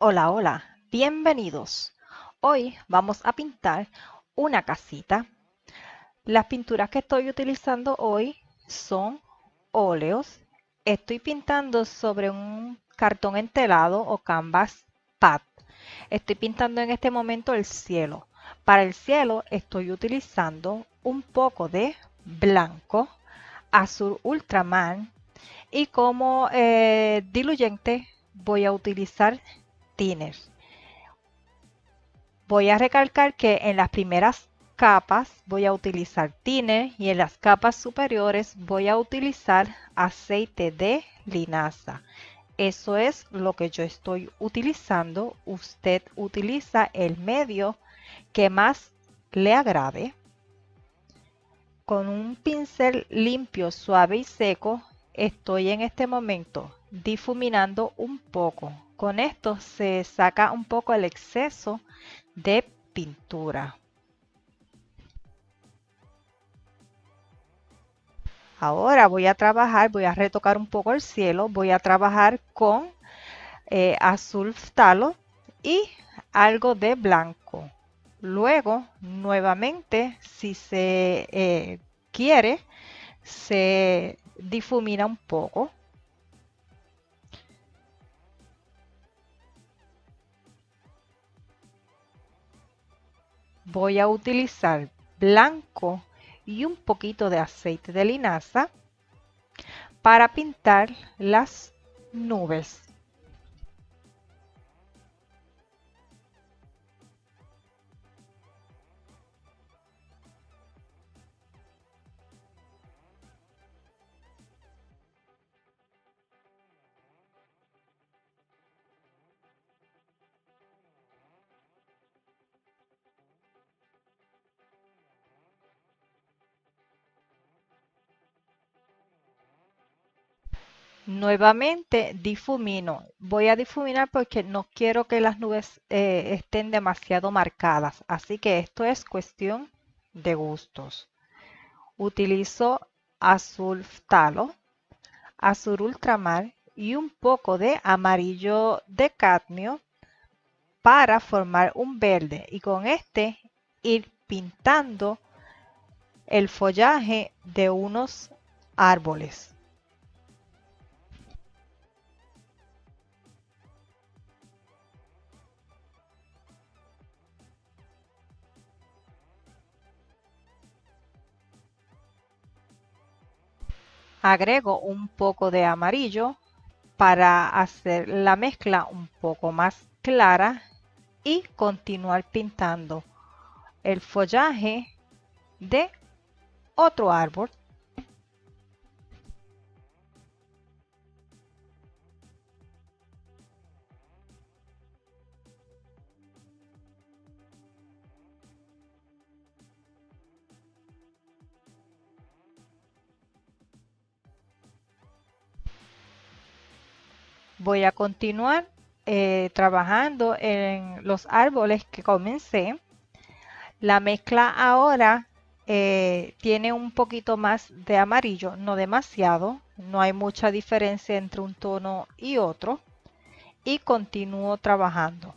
Hola, hola, bienvenidos. Hoy vamos a pintar una casita. Las pinturas que estoy utilizando hoy son óleos. Estoy pintando sobre un cartón entelado o canvas pad. Estoy pintando en este momento el cielo. Para el cielo estoy utilizando un poco de blanco, azul ultramar y como diluyente voy a utilizar thinner. Voy a recalcar que en las primeras capas voy a utilizar thinner y en las capas superiores voy a utilizar aceite de linaza. Eso es lo que yo estoy utilizando. Usted utiliza el medio que más le agrade. Con un pincel limpio, suave y seco, estoy en este momento difuminando un poco. Con esto se saca un poco el exceso de pintura. Ahora voy a trabajar, voy a retocar un poco el cielo, voy a trabajar con azul phthalo y algo de blanco. Luego, nuevamente, si se quiere, se difumina un poco. Voy a utilizar blanco y un poquito de aceite de linaza para pintar las nubes. Nuevamente difumino. Voy a difuminar porque no quiero que las nubes estén demasiado marcadas. Así que esto es cuestión de gustos. Utilizo azul phthalo, azul ultramar y un poco de amarillo de cadmio para formar un verde. Y con este ir pintando el follaje de unos árboles. Agrego un poco de amarillo para hacer la mezcla un poco más clara y continuar pintando el follaje de otro árbol. Voy a continuar trabajando en los árboles que comencé. La mezcla ahora tiene un poquito más de amarillo, no demasiado, no hay mucha diferencia entre un tono y otro y continúo trabajando.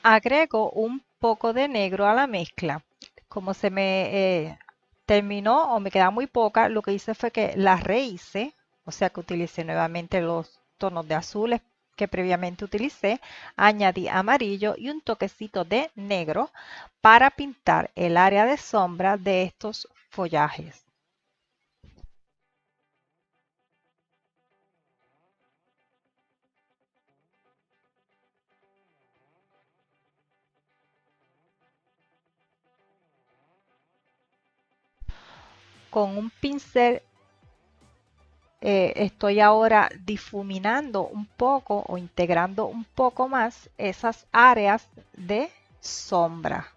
Agrego un poco de negro a la mezcla. Como se me terminó o me queda muy poca, lo que hice fue que la rehice, o sea que utilicé nuevamente los tonos de azules que previamente utilicé, añadí amarillo y un toquecito de negro para pintar el área de sombra de estos follajes. Con un pincel estoy ahora difuminando un poco o integrando un poco más esas áreas de sombra.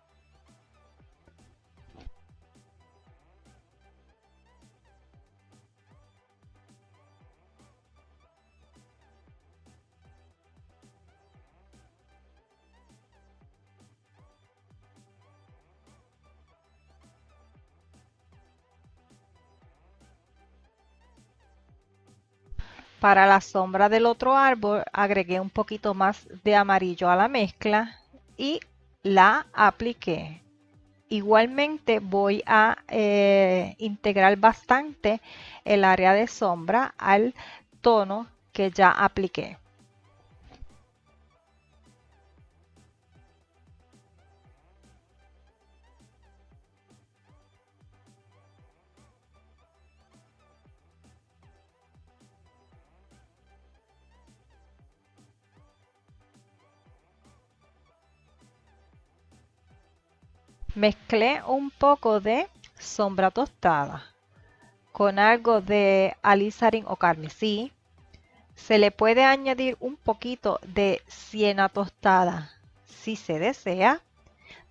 Para la sombra del otro árbol agregué un poquito más de amarillo a la mezcla y la apliqué. Igualmente voy a integrar bastante el área de sombra al tono que ya apliqué. Mezclé un poco de sombra tostada con algo de alizarin o carmesí. Se le puede añadir un poquito de siena tostada si se desea.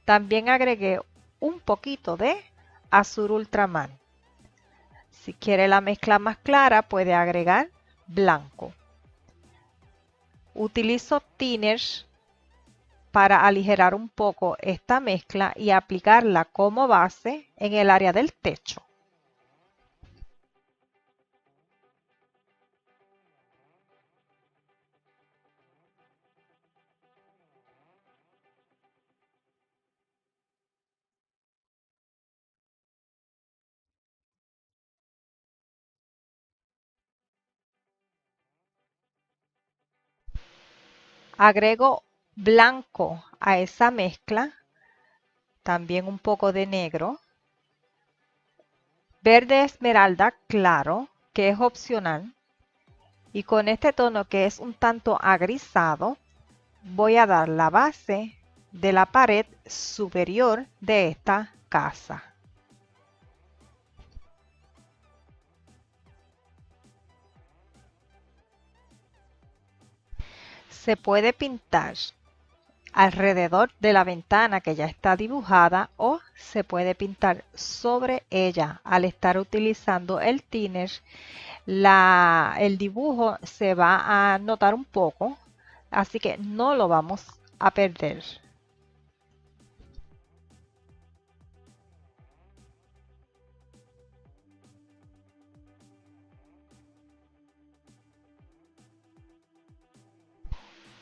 También agregué un poquito de azul ultramar. Si quiere la mezcla más clara, puede agregar blanco. Utilizo thinners para aligerar un poco esta mezcla y aplicarla como base en el área del techo. Agrego blanco a esa mezcla, también un poco de negro, verde esmeralda claro, que es opcional, y con este tono que es un tanto agrisado, voy a dar la base de la pared superior de esta casa. Se puede pintar alrededor de la ventana que ya está dibujada o se puede pintar sobre ella. Al estar utilizando el thinner, el dibujo se va a notar un poco, así que no lo vamos a perder.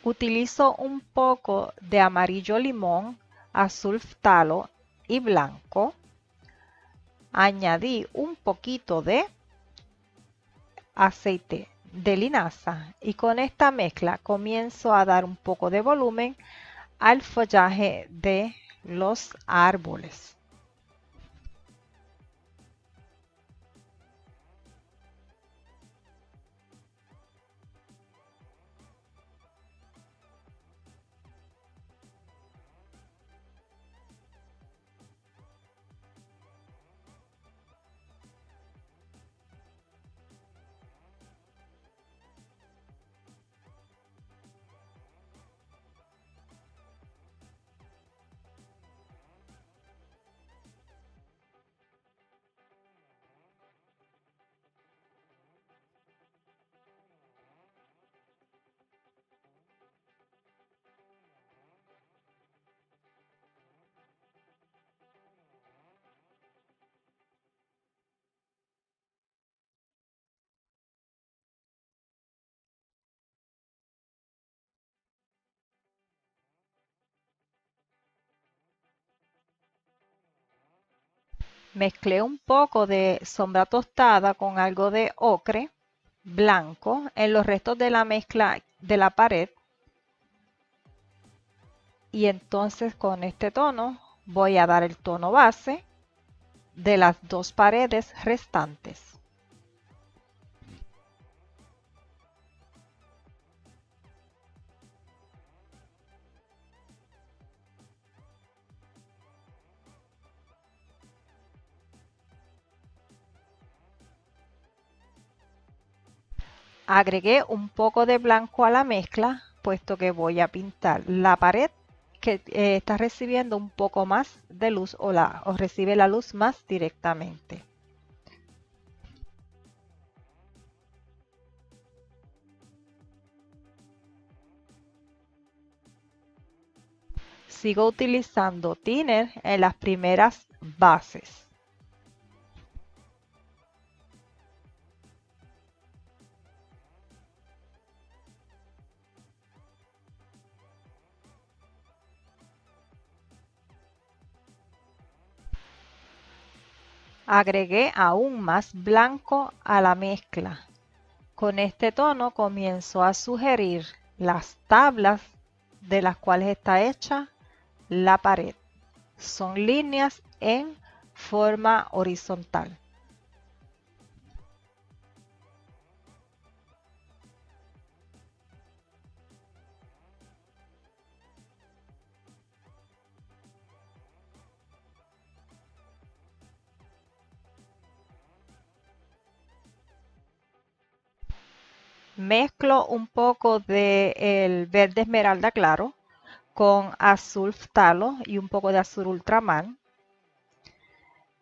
Utilizo un poco de amarillo limón, azul talo y blanco. Añadí un poquito de aceite de linaza y con esta mezcla comienzo a dar un poco de volumen al follaje de los árboles. Mezclé un poco de sombra tostada con algo de ocre blanco en los restos de la mezcla de la pared y entonces con este tono voy a dar el tono base de las dos paredes restantes. Agregué un poco de blanco a la mezcla, puesto que voy a pintar la pared que está recibiendo un poco más de luz o recibe la luz más directamente. Sigo utilizando thinner en las primeras bases. Agregué aún más blanco a la mezcla. Con este tono comienzo a sugerir las tablas de las cuales está hecha la pared. Son líneas en forma horizontal. Mezclo un poco del verde esmeralda claro con azul ftalo y un poco de azul ultramar.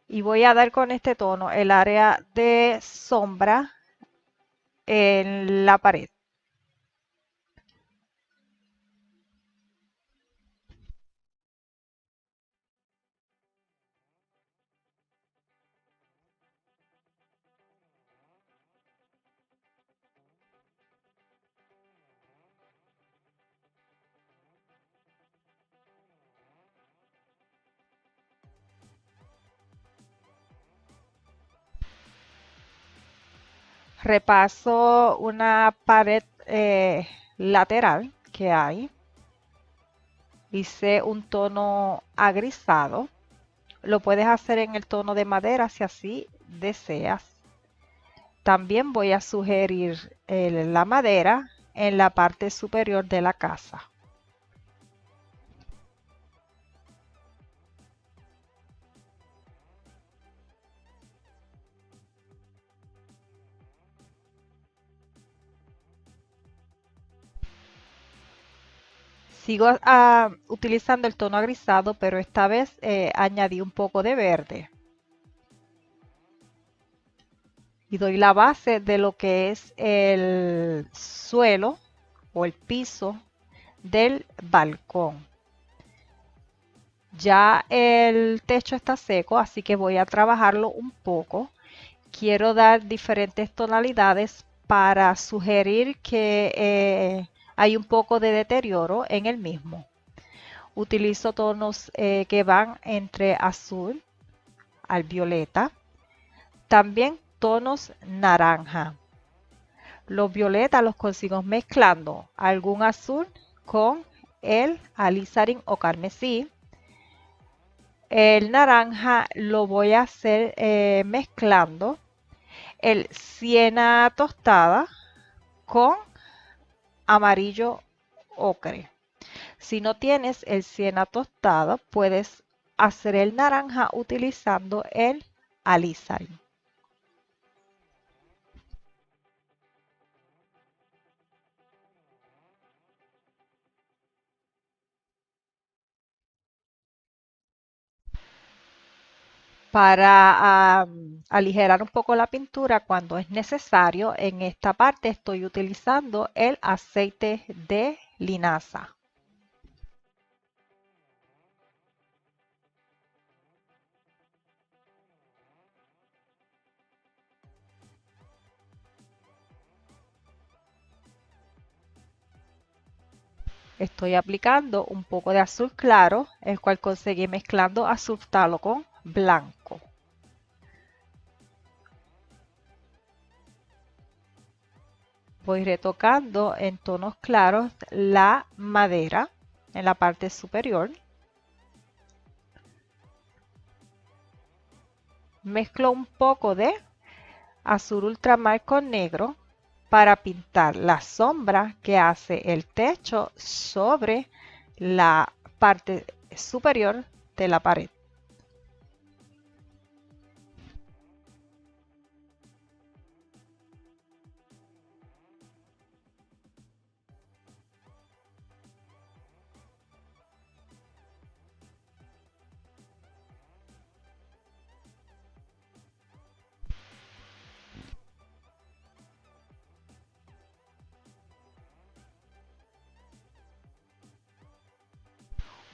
Y voy a dar con este tono el área de sombra en la pared. Repaso una pared lateral que hay. Hice un tono agrisado. Lo puedes hacer en el tono de madera si así deseas. También voy a sugerir la madera en la parte superior de la casa. Sigo utilizando el tono agrisado, pero esta vez añadí un poco de verde. Y doy la base de lo que es el suelo o el piso del balcón. Ya el techo está seco, así que voy a trabajarlo un poco. Quiero dar diferentes tonalidades para sugerir que hay un poco de deterioro en el mismo. Utilizo tonos que van entre azul al violeta. También tonos naranja. Los violetas los consigo mezclando algún azul con el alizarin o carmesí. El naranja lo voy a hacer mezclando el siena tostada con amarillo ocre. Si no tienes el siena tostado, puedes hacer el naranja utilizando el alizarin. Para aligerar un poco la pintura cuando es necesario, en esta parte estoy utilizando el aceite de linaza. Estoy aplicando un poco de azul claro, el cual conseguí mezclando azul talo con blanco. Voy retocando en tonos claros la madera en la parte superior. Mezclo un poco de azul ultramar con negro para pintar la sombra que hace el techo sobre la parte superior de la pared.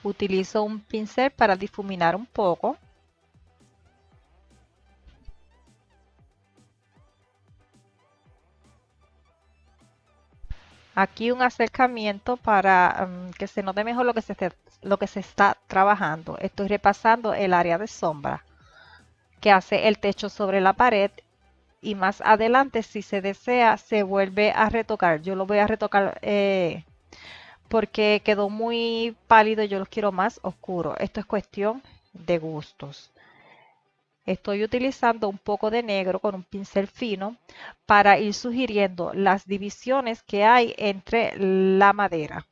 Utilizo un pincel para difuminar un poco. Aquí un acercamiento para que se note mejor lo que se está trabajando. Estoy repasando el área de sombra que hace el techo sobre la pared y más adelante, si se desea, se vuelve a retocar. Yo lo voy a retocar porque quedó muy pálido y yo los quiero más oscuro. Esto es cuestión de gustos. Estoy utilizando un poco de negro con un pincel fino para ir sugiriendo las divisiones que hay entre la madera.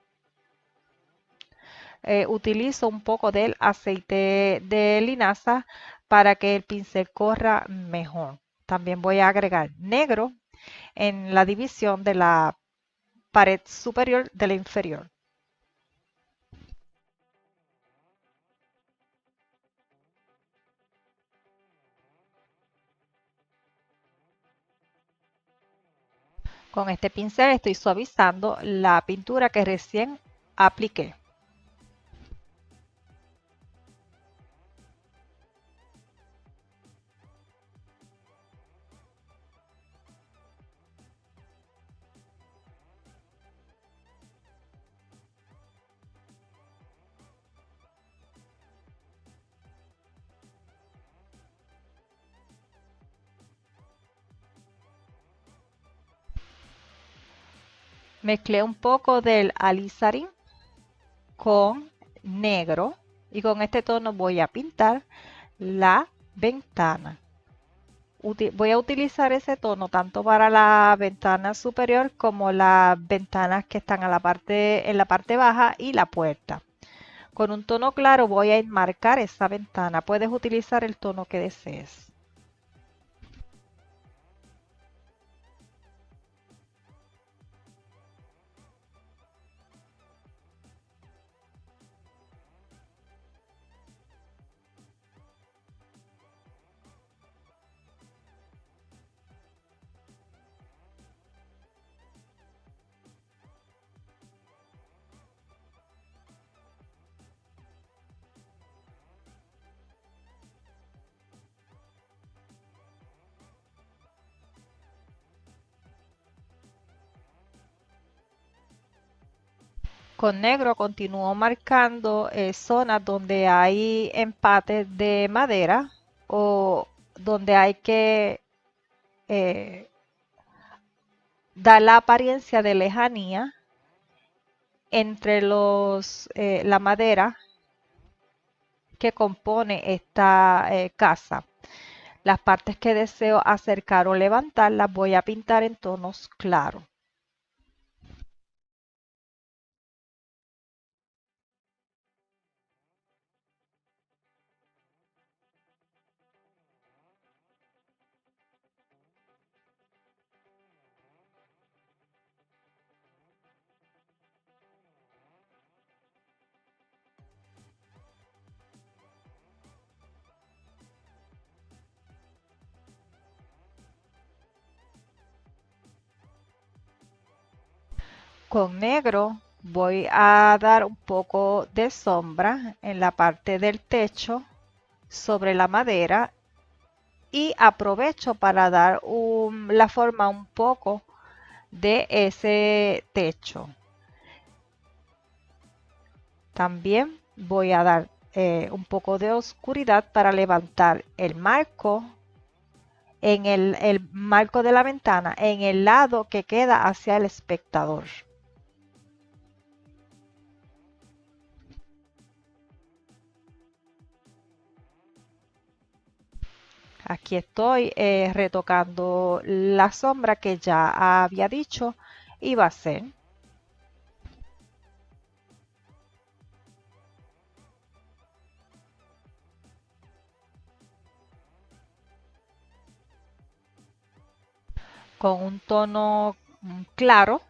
Utilizo un poco del aceite de linaza para que el pincel corra mejor. También voy a agregar negro en la división de la pared superior de la inferior. Con este pincel estoy suavizando la pintura que recién apliqué. Mezclé un poco del alizarin con negro y con este tono voy a pintar la ventana. Voy a utilizar ese tono tanto para la ventana superior como las ventanas que están en la parte baja y la puerta. Con un tono claro voy a enmarcar esa ventana. Puedes utilizar el tono que desees. Con negro continúo marcando zonas donde hay empates de madera o donde hay que eh, dar la apariencia de lejanía entre la madera que compone esta casa. Las partes que deseo acercar o levantar las voy a pintar en tonos claros. Con negro voy a dar un poco de sombra en la parte del techo sobre la madera y aprovecho para dar la forma un poco de ese techo. También voy a dar un poco de oscuridad para levantar el marco en el marco de la ventana en el lado que queda hacia el espectador. Aquí estoy retocando la sombra que ya había dicho iba a ser. Con un tono claro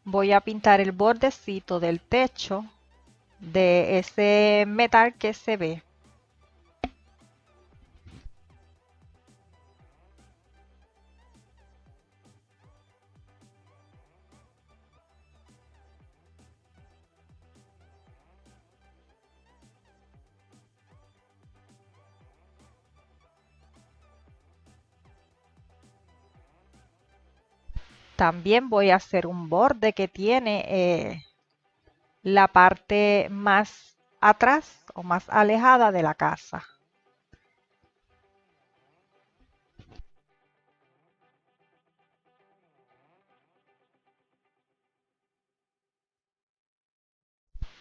voy a pintar el bordecito del techo de ese metal que se ve. También voy a hacer un borde que tiene la parte más atrás o más alejada de la casa.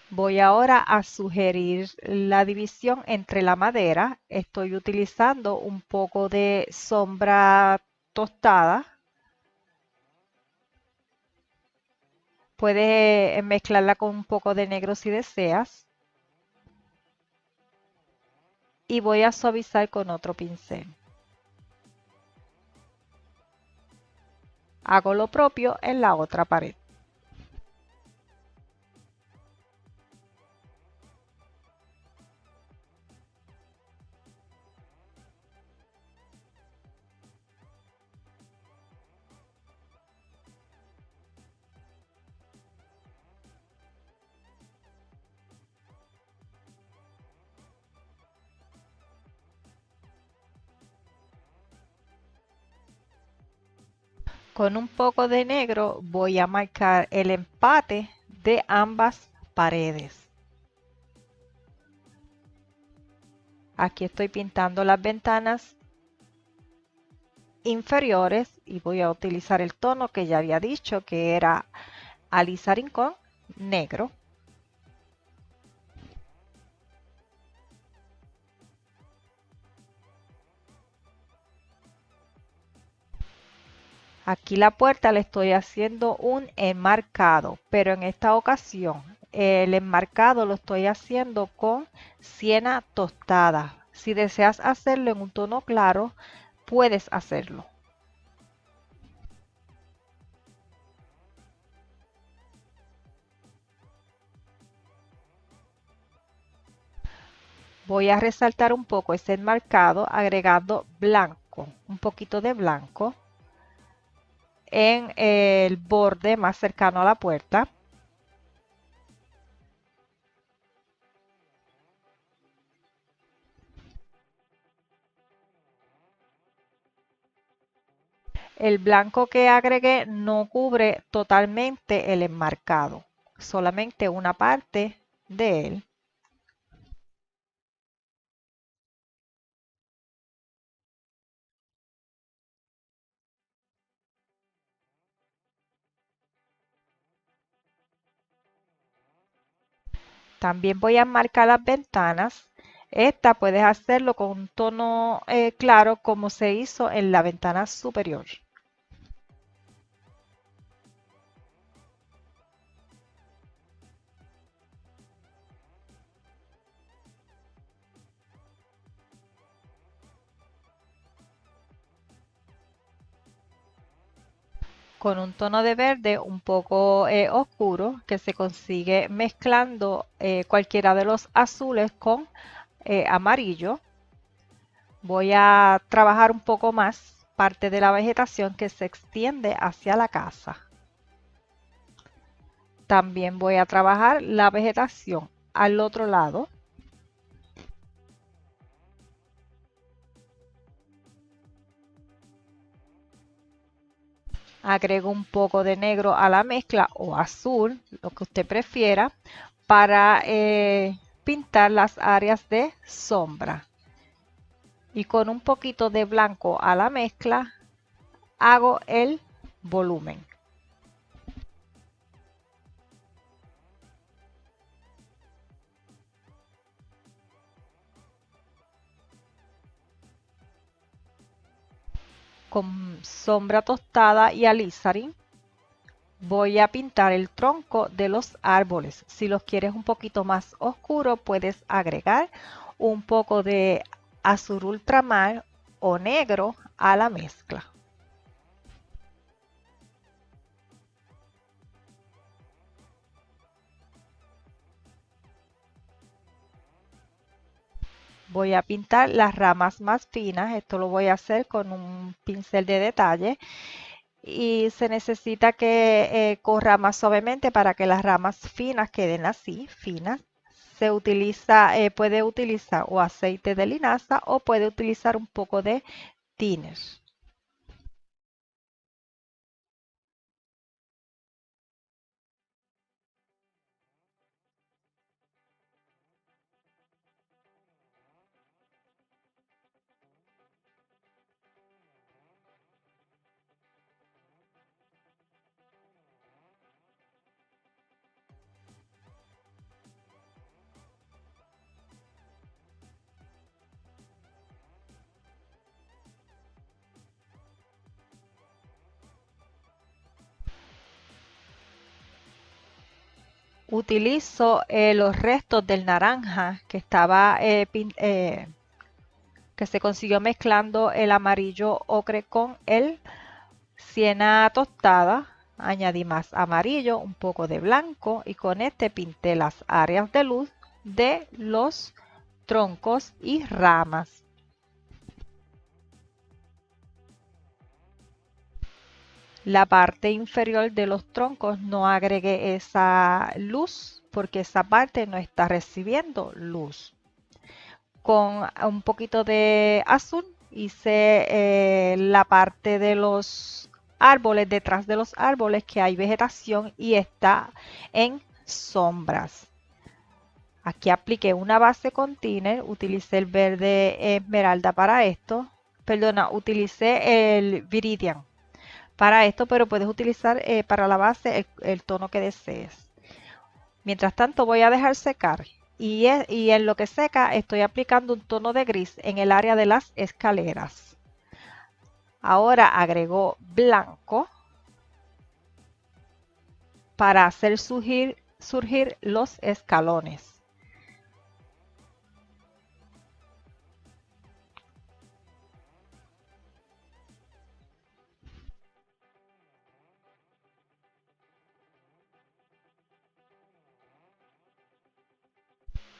Voy ahora a sugerir la división entre la madera. Estoy utilizando un poco de sombra tostada. Puedes mezclarla con un poco de negro si deseas. Y voy a suavizar con otro pincel. Hago lo propio en la otra pared. Con un poco de negro voy a marcar el empate de ambas paredes. Aquí estoy pintando las ventanas inferiores y voy a utilizar el tono que ya había dicho que era alizarin con negro. Aquí la puerta le estoy haciendo un enmarcado, pero en esta ocasión el enmarcado lo estoy haciendo con siena tostada. Si deseas hacerlo en un tono claro, puedes hacerlo. Voy a resaltar un poco ese enmarcado agregando blanco, un poquito de blanco en el borde más cercano a la puerta. El blanco que agregué no cubre totalmente el enmarcado, solamente una parte de él. También voy a marcar las ventanas. Esta puedes hacerlo con un tono claro como se hizo en la ventana superior. Con un tono de verde un poco oscuro que se consigue mezclando cualquiera de los azules con amarillo. Voy a trabajar un poco más parte de la vegetación que se extiende hacia la casa. También voy a trabajar la vegetación al otro lado. Agrego un poco de negro a la mezcla o azul, lo que usted prefiera, para pintar las áreas de sombra. Y con un poquito de blanco a la mezcla hago el volumen. Con sombra tostada y alizarin voy a pintar el tronco de los árboles. Si los quieres un poquito más oscuro, puedes agregar un poco de azul ultramar o negro a la mezcla. Voy a pintar las ramas más finas. Esto lo voy a hacer con un pincel de detalle. Y se necesita que corra más suavemente para que las ramas finas queden así, finas. Se utiliza, puede utilizar o aceite de linaza o puede utilizar un poco de thinner. Utilizo los restos del naranja que estaba que se consiguió mezclando el amarillo ocre con el siena tostada. Añadí más amarillo, un poco de blanco y con este pinté las áreas de luz de los troncos y ramas. La parte inferior de los troncos no agregué esa luz porque esa parte no está recibiendo luz. Con un poquito de azul hice la parte de los árboles, detrás de los árboles que hay vegetación y está en sombras. Aquí apliqué una base con thinner, utilicé el verde esmeralda para esto, perdona, utilicé el viridian para esto, pero puedes utilizar para la base el tono que desees. Mientras tanto voy a dejar secar y en lo que seca estoy aplicando un tono de gris en el área de las escaleras. Ahora agrego blanco para hacer surgir los escalones.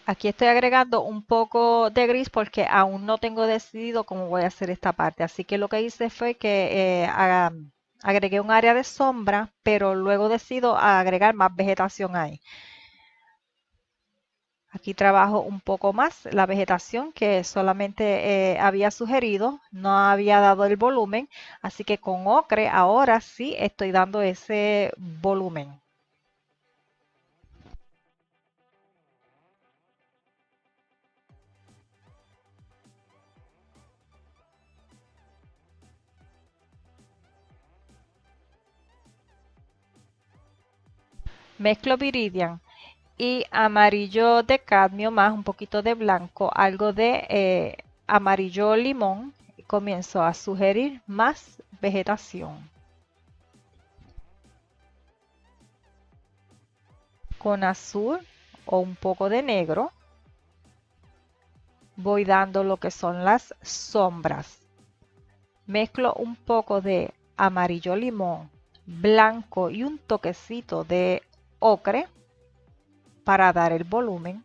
Aquí estoy agregando un poco de gris porque aún no tengo decidido cómo voy a hacer esta parte. Así que lo que hice fue que agregué un área de sombra, pero luego decido agregar más vegetación ahí. Aquí trabajo un poco más la vegetación que solamente había sugerido, no había dado el volumen, así que con ocre ahora sí estoy dando ese volumen. Mezclo viridian y amarillo de cadmio más un poquito de blanco, algo de amarillo limón y comienzo a sugerir más vegetación. Con azul o un poco de negro voy dando lo que son las sombras. Mezclo un poco de amarillo limón, blanco y un toquecito de ocre para dar el volumen.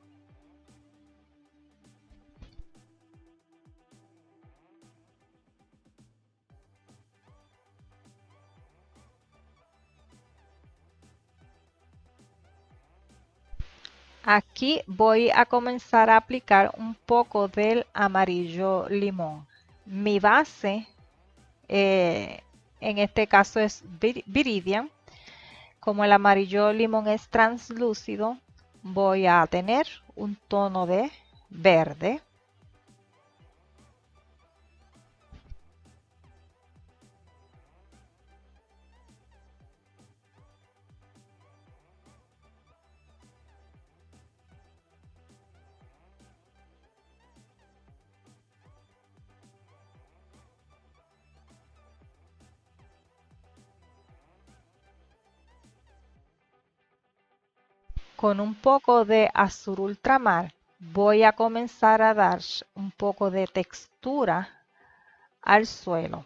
Aquí voy a comenzar a aplicar un poco del amarillo limón. Mi base, en este caso es Viridian. Como el amarillo limón es translúcido, voy a tener un tono de verde. Con un poco de azul ultramar voy a comenzar a dar un poco de textura al suelo.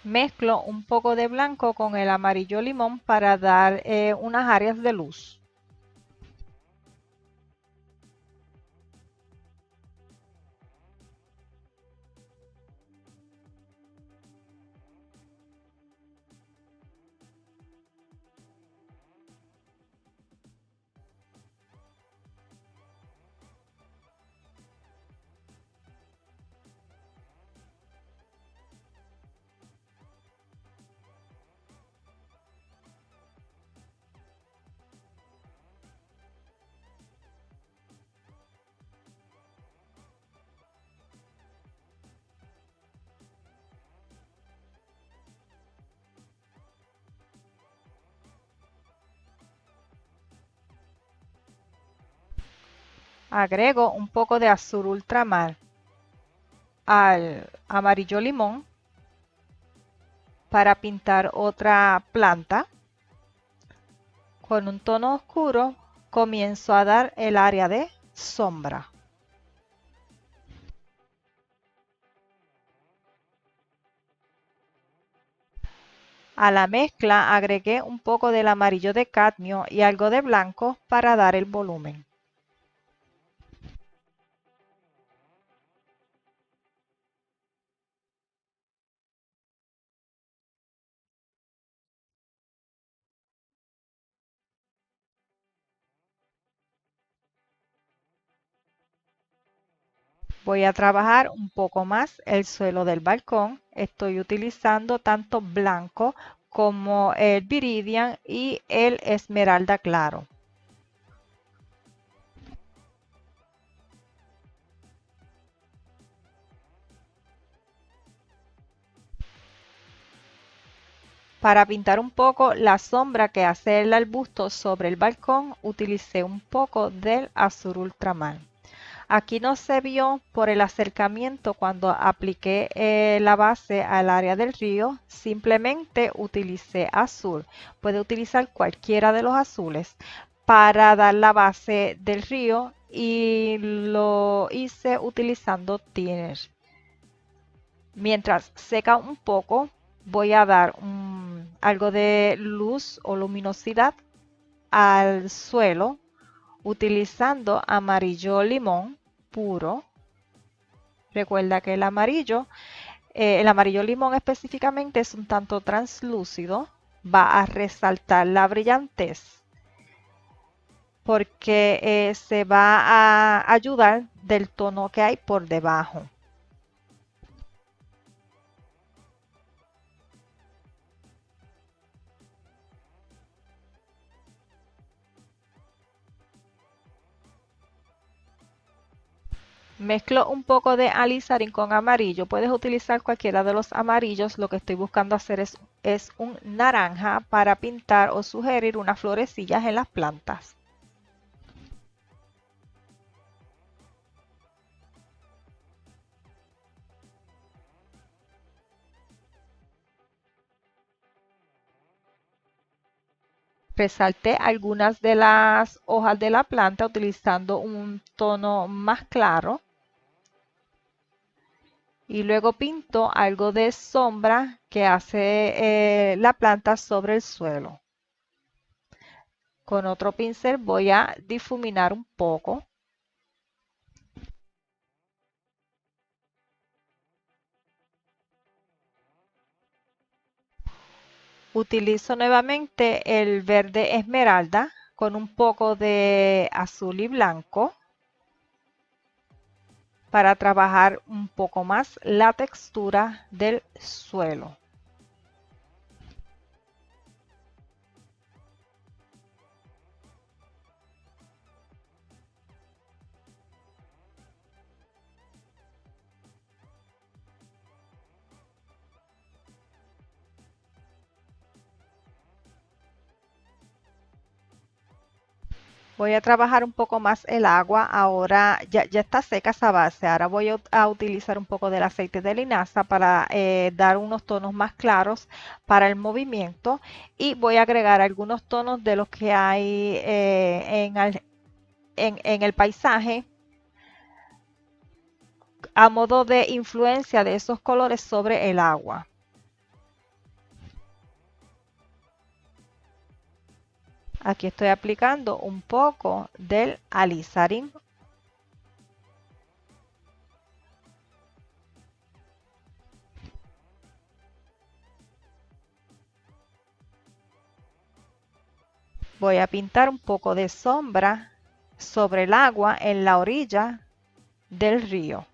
Mezclo un poco de blanco con el amarillo limón para dar unas áreas de luz. Agrego un poco de azul ultramar al amarillo limón para pintar otra planta. Con un tono oscuro comienzo a dar el área de sombra. A la mezcla agregué un poco del amarillo de cadmio y algo de blanco para dar el volumen. Voy a trabajar un poco más el suelo del balcón. Estoy utilizando tanto blanco como el viridian y el esmeralda claro. Para pintar un poco la sombra que hace el arbusto sobre el balcón, utilicé un poco del azul ultramar. Aquí no se vio por el acercamiento cuando apliqué la base al área del río, simplemente utilicé azul. Puede utilizar cualquiera de los azules para dar la base del río y lo hice utilizando thinner. Mientras seca un poco, voy a dar algo de luz o luminosidad al suelo utilizando amarillo limón puro. Recuerda que el amarillo limón específicamente es un tanto translúcido, va a resaltar la brillantez porque se va a ayudar del tono que hay por debajo. Mezclo un poco de alizarin con amarillo. Puedes utilizar cualquiera de los amarillos. Lo que estoy buscando hacer es un naranja para pintar o sugerir unas florecillas en las plantas. Resalté algunas de las hojas de la planta utilizando un tono más claro y luego pinto algo de sombra que hace la planta sobre el suelo. Con otro pincel voy a difuminar un poco. Utilizo nuevamente el verde esmeralda con un poco de azul y blanco para trabajar un poco más la textura del suelo. Voy a trabajar un poco más el agua. Ahora ya está seca esa base. Ahora voy a utilizar un poco del aceite de linaza para dar unos tonos más claros para el movimiento. Y voy a agregar algunos tonos de los que hay en el paisaje a modo de influencia de esos colores sobre el agua. Aquí estoy aplicando un poco del alizarin. Voy a pintar un poco de sombra sobre el agua en la orilla del río.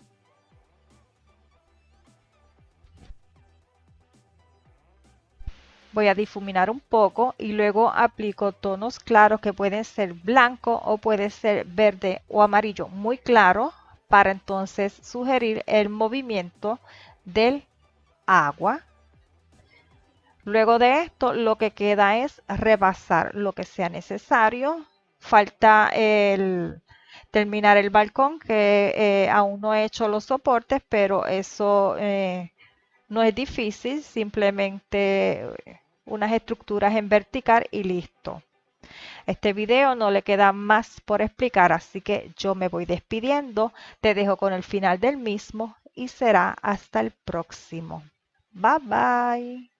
Voy a difuminar un poco y luego aplico tonos claros que pueden ser blanco o puede ser verde o amarillo muy claro para entonces sugerir el movimiento del agua. Luego de esto, lo que queda es rebasar lo que sea necesario. Falta terminar el balcón, que aún no he hecho los soportes, pero eso no es difícil, simplemente unas estructuras en vertical y listo. Este video no le queda más por explicar, así que yo me voy despidiendo. Te dejo con el final del mismo y será hasta el próximo. Bye bye.